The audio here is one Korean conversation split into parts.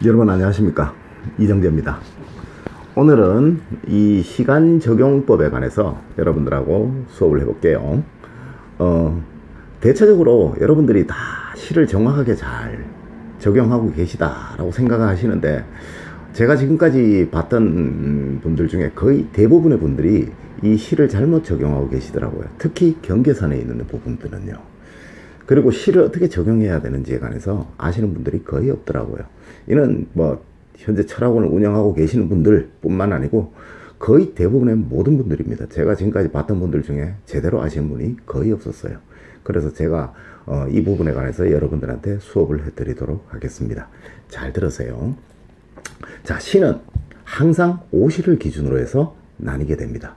여러분 안녕하십니까, 이정재입니다. 오늘은 이 시간 적용법에 관해서 여러분들하고 수업을 해볼게요. 대체적으로 여러분들이 다 시를 정확하게 잘 적용하고 계시다라고 생각하시는데, 제가 지금까지 봤던 분들 중에 거의 대부분의 분들이 이 시를 잘못 적용하고 계시더라고요. 특히 경계선에 있는 부분들은요. 그리고 시를 어떻게 적용해야 되는지에 관해서 아시는 분들이 거의 없더라고요. 이는 뭐 현재 철학원을 운영하고 계시는 분들 뿐만 아니고 거의 대부분의 모든 분들입니다. 제가 지금까지 봤던 분들 중에 제대로 아시는 분이 거의 없었어요. 그래서 제가 이 부분에 관해서 여러분들한테 수업을 해드리도록 하겠습니다. 잘 들으세요. 자, 시는 항상 오시를 기준으로 해서 나뉘게 됩니다.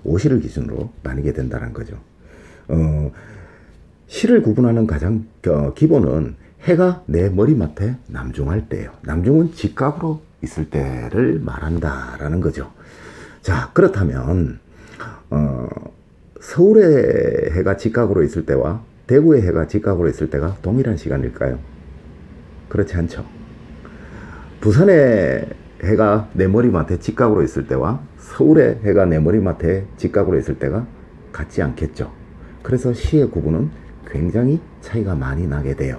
오시를 기준으로 나뉘게 된다는 거죠. 시를 구분하는 가장 기본은 해가 내 머리맡에 남중할 때예요. 남중은 직각으로 있을 때를 말한다라는 거죠. 자, 그렇다면 서울의 해가 직각으로 있을 때와 대구의 해가 직각으로 있을 때가 동일한 시간일까요? 그렇지 않죠. 부산의 해가 내 머리맡에 직각으로 있을 때와 서울의 해가 내 머리맡에 직각으로 있을 때가 같지 않겠죠. 그래서 시의 구분은 굉장히 차이가 많이 나게 돼요.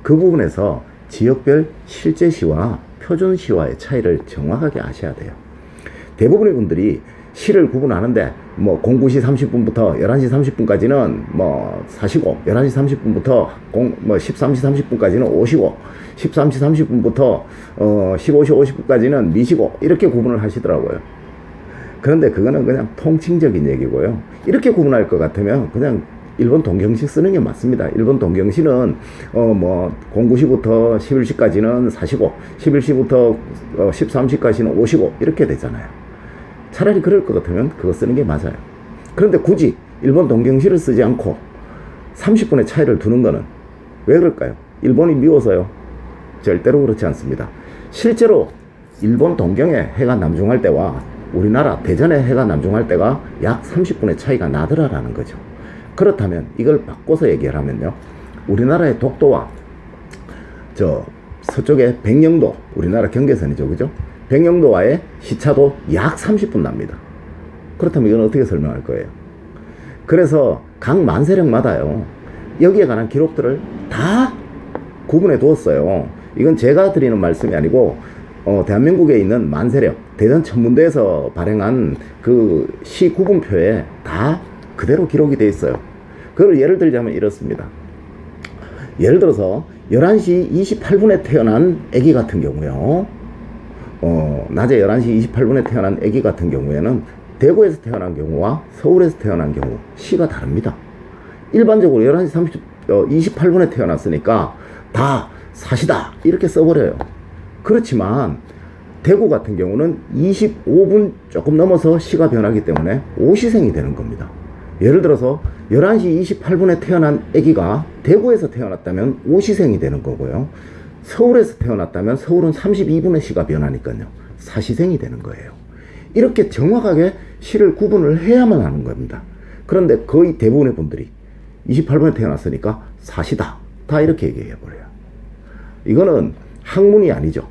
그 부분에서 지역별 실제 시와 표준 시와의 차이를 정확하게 아셔야 돼요. 대부분의 분들이 시를 구분하는데 뭐 09시 30분부터 11시 30분까지는 뭐 사시고, 11시 30분부터 13시 30분까지는 오시고, 13시 30분부터 15시 50분까지는 미시고, 이렇게 구분을 하시더라고요. 그런데 그거는 그냥 통칭적인 얘기고요. 이렇게 구분할 것 같으면 그냥 일본 동경시 쓰는 게 맞습니다. 일본 동경시는 뭐 09시부터 11시까지는 사시고, 11시부터 13시까지는 오시고, 이렇게 되잖아요. 차라리 그럴 것 같으면 그거 쓰는 게 맞아요. 그런데 굳이 일본 동경시를 쓰지 않고 30분의 차이를 두는 거는 왜 그럴까요? 일본이 미워서요? 절대로 그렇지 않습니다. 실제로 일본 동경에 해가 남중할 때와 우리나라 대전에 해가 남중할 때가 약 30분의 차이가 나더라라는 거죠. 그렇다면 이걸 바꿔서 얘기를 하면요, 우리나라의 독도와 서쪽의 백령도, 우리나라 경계선이죠, 그죠? 백령도와의 시차도 약 30분 납니다. 그렇다면 이건 어떻게 설명할 거예요? 그래서 각 만세력마다요, 여기에 관한 기록들을 다 구분해 두었어요. 이건 제가 드리는 말씀이 아니고 대한민국에 있는 만세력, 대전 천문대에서 발행한 그 시 구분표에 다 그대로 기록이 되어 있어요. 그걸 예를 들자면 이렇습니다. 예를 들어서 11시 28분에 태어난 아기 같은 경우요, 낮에 11시 28분에 태어난 아기 같은 경우에는 대구에서 태어난 경우와 서울에서 태어난 경우 시가 다릅니다. 일반적으로 11시 28분에 태어났으니까 다 사시다 이렇게 써버려요. 그렇지만 대구 같은 경우는 25분 조금 넘어서 시가 변하기 때문에 오시생이 되는 겁니다. 예를 들어서 11시 28분에 태어난 아기가 대구에서 태어났다면 오시생이 되는 거고요. 서울에서 태어났다면 서울은 32분의 시가 변하니까요, 사시생이 되는 거예요. 이렇게 정확하게 시를 구분을 해야만 하는 겁니다. 그런데 거의 대부분의 분들이 28분에 태어났으니까 사시다, 다 이렇게 얘기해 버려요. 이거는 학문이 아니죠.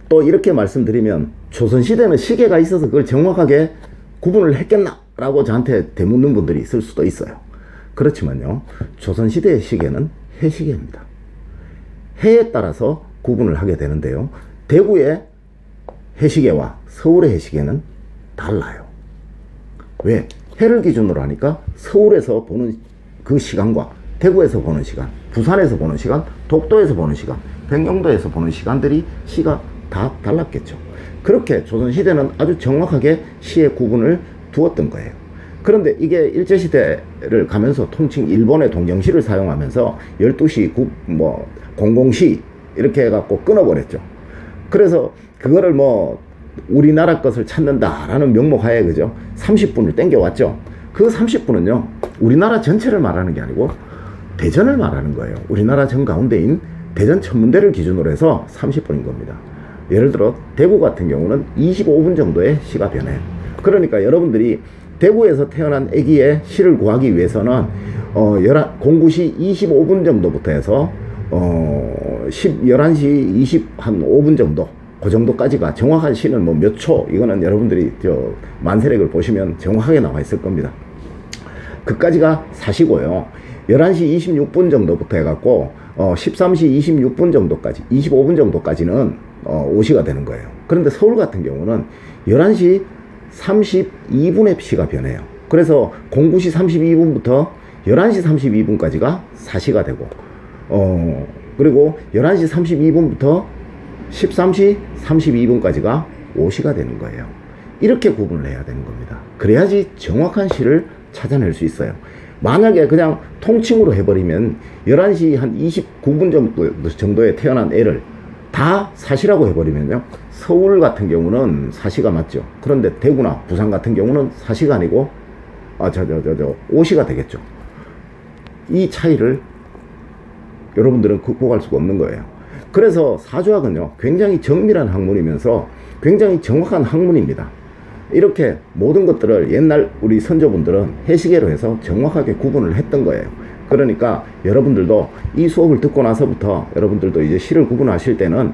또 이렇게 말씀드리면, 조선시대는 시계가 있어서 그걸 정확하게 구분을 했겠나? 라고 저한테 되묻는 분들이 있을 수도 있어요. 그렇지만요, 조선시대의 시계는 해시계입니다. 해에 따라서 구분을 하게 되는데요, 대구의 해시계와 서울의 해시계는 달라요. 왜? 해를 기준으로 하니까 서울에서 보는 그 시간과 대구에서 보는 시간, 부산에서 보는 시간, 독도에서 보는 시간, 백령도에서 보는 시간들이 시가 다 달랐겠죠. 그렇게 조선시대는 아주 정확하게 시의 구분을 두었던 거예요. 그런데 이게 일제시대를 가면서 통칭 일본의 동경시를 사용하면서 12시, 00시 이렇게 해갖고 끊어버렸죠. 그래서 그거를 뭐 우리나라 것을 찾는다라는 명목하에, 그죠, 30분을 땡겨왔죠. 그 30분은요, 우리나라 전체를 말하는 게 아니고 대전을 말하는 거예요. 우리나라 전 가운데인 대전 천문대를 기준으로 해서 30분인 겁니다. 예를 들어 대구 같은 경우는 25분 정도의 시가 변해요. 그러니까 여러분들이 대구에서 태어난 아기의 시를 구하기 위해서는 09시 25분 정도부터 해서 11시 25분 정도, 그 정도까지가 정확한 시는 뭐 몇 초, 이거는 여러분들이 만세력을 보시면 정확하게 나와 있을 겁니다. 그까지가 사시고요. 11시 26분 정도부터 해갖고 13시 26분 정도까지, 25분 정도까지는 오시가 되는 거예요. 그런데 서울 같은 경우는 11시 32분에 시가 변해요. 그래서 09시 32분부터 11시 32분까지가 사시가 되고, 그리고 11시 32분부터 13시 32분까지가 오시가 되는 거예요. 이렇게 구분을 해야 되는 겁니다. 그래야지 정확한 시를 찾아낼 수 있어요. 만약에 그냥 통칭으로 해버리면 11시 한 29분 정도에 태어난 애를 다 사시라고 해버리면요, 서울 같은 경우는 사시가 맞죠. 그런데 대구나 부산 같은 경우는 사시가 아니고 오시가 되겠죠. 이 차이를 여러분들은 극복할 수가 없는 거예요. 그래서 사주학은요, 굉장히 정밀한 학문이면서 굉장히 정확한 학문입니다. 이렇게 모든 것들을 옛날 우리 선조분들은 해시계로 해서 정확하게 구분을 했던 거예요. 그러니까 여러분들도 이 수업을 듣고 나서부터 여러분들도 이제 시를 구분하실 때는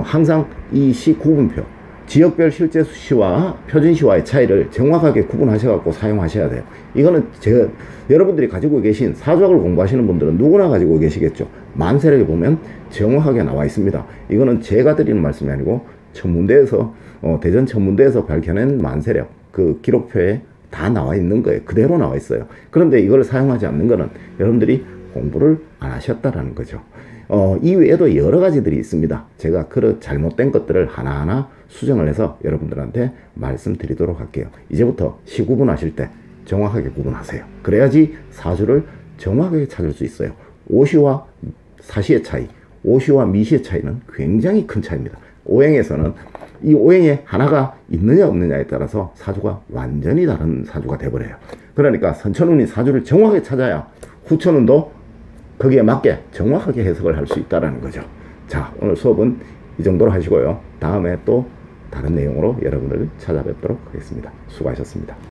항상 이 시 구분표, 지역별 실제 시와 표준시와의 차이를 정확하게 구분하셔갖고 사용하셔야 돼요. 이거는 여러분들이 가지고 계신 사주학을 공부하시는 분들은 누구나 가지고 계시겠죠. 만세력에 보면 정확하게 나와 있습니다. 이거는 제가 드리는 말씀이 아니고 천문대에서 대전 천문대에서 밝혀낸 만세력 그 기록표에 다 나와 있는 거예요. 그대로 나와 있어요. 그런데 이걸 사용하지 않는 거는 여러분들이 공부를 안 하셨다라는 거죠. 이 외에도 여러 가지들이 있습니다. 제가 그런 잘못된 것들을 하나하나 수정을 해서 여러분들한테 말씀드리도록 할게요. 이제부터 시 구분하실 때 정확하게 구분하세요. 그래야지 사주를 정확하게 찾을 수 있어요. 오시와 사시의 차이, 오시와 미시의 차이는 굉장히 큰 차이입니다. 오행에서는 이 오행에 하나가 있느냐 없느냐에 따라서 사주가 완전히 다른 사주가 돼버려요. 그러니까 선천운이 사주를 정확하게 찾아야 후천운도 거기에 맞게 정확하게 해석을 할 수 있다는 거죠. 자, 오늘 수업은 이 정도로 하시고요. 다음에 또 다른 내용으로 여러분을 찾아뵙도록 하겠습니다. 수고하셨습니다.